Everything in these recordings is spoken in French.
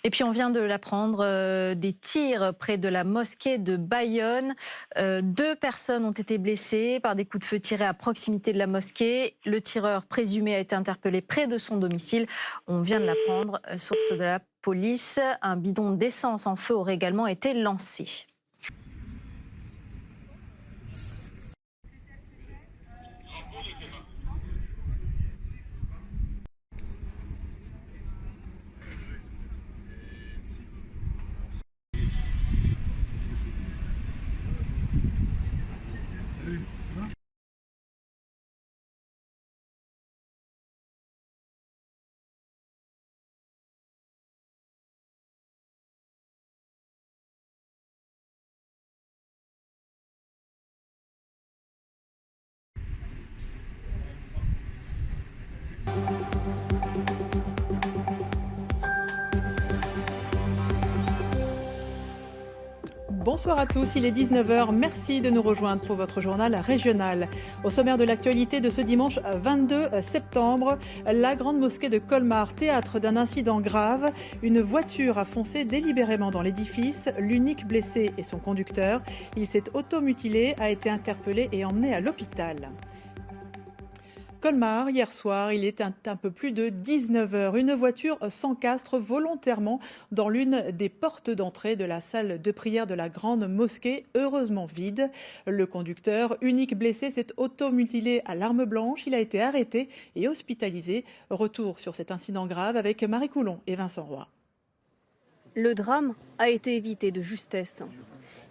Et puis on vient de l'apprendre, des tirs près de la mosquée de Bayonne. 2 personnes ont été blessées par des coups de feu tirés à proximité de la mosquée. Le tireur présumé a été interpellé près de son domicile. On vient de l'apprendre, source de la police. Un bidon d'essence en feu aurait également été lancé. Bonsoir à tous, il est 19 h. Merci de nous rejoindre pour votre journal régional. Au sommaire de l'actualité de ce dimanche 22 septembre, la grande mosquée de Colmar, théâtre d'un incident grave. Une voiture a foncé délibérément dans l'édifice. L'unique blessé est son conducteur. Il s'est automutilé, a été interpellé et emmené à l'hôpital. Colmar, hier soir, il est un peu plus de 19 h. Une voiture s'encastre volontairement dans l'une des portes d'entrée de la salle de prière de la grande mosquée, heureusement vide. Le conducteur, unique blessé, s'est automutilé à l'arme blanche. Il a été arrêté et hospitalisé. Retour sur cet incident grave avec Marie Coulon et Vincent Roy. Le drame a été évité de justesse.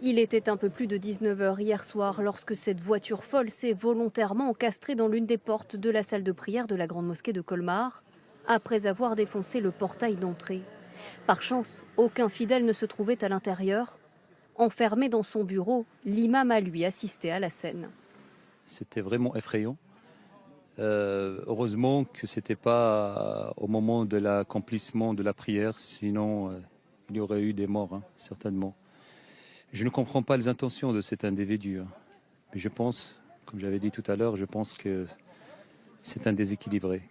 Il était un peu plus de 19 h hier soir lorsque cette voiture folle s'est volontairement encastrée dans l'une des portes de la salle de prière de la grande mosquée de Colmar, après avoir défoncé le portail d'entrée. Par chance, aucun fidèle ne se trouvait à l'intérieur. Enfermé dans son bureau, l'imam a lui assisté à la scène. C'était vraiment effrayant. Heureusement que ce n'était pas au moment de l'accomplissement de la prière, sinon il y aurait eu des morts, certainement. Je ne comprends pas les intentions de cet individu. Mais je pense, comme j'avais dit tout à l'heure, je pense que c'est un déséquilibré.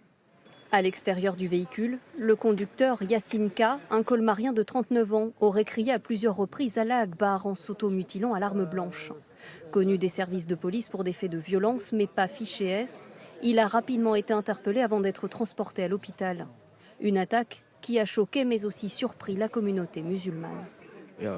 À l'extérieur du véhicule, le conducteur Yassine K, un colmarien de 39 ans, aurait crié à plusieurs reprises Allah Akbar en s'automutilant à l'arme blanche. Connu des services de police pour des faits de violence, mais pas fiché S, il a rapidement été interpellé avant d'être transporté à l'hôpital. Une attaque qui a choqué mais aussi surpris la communauté musulmane.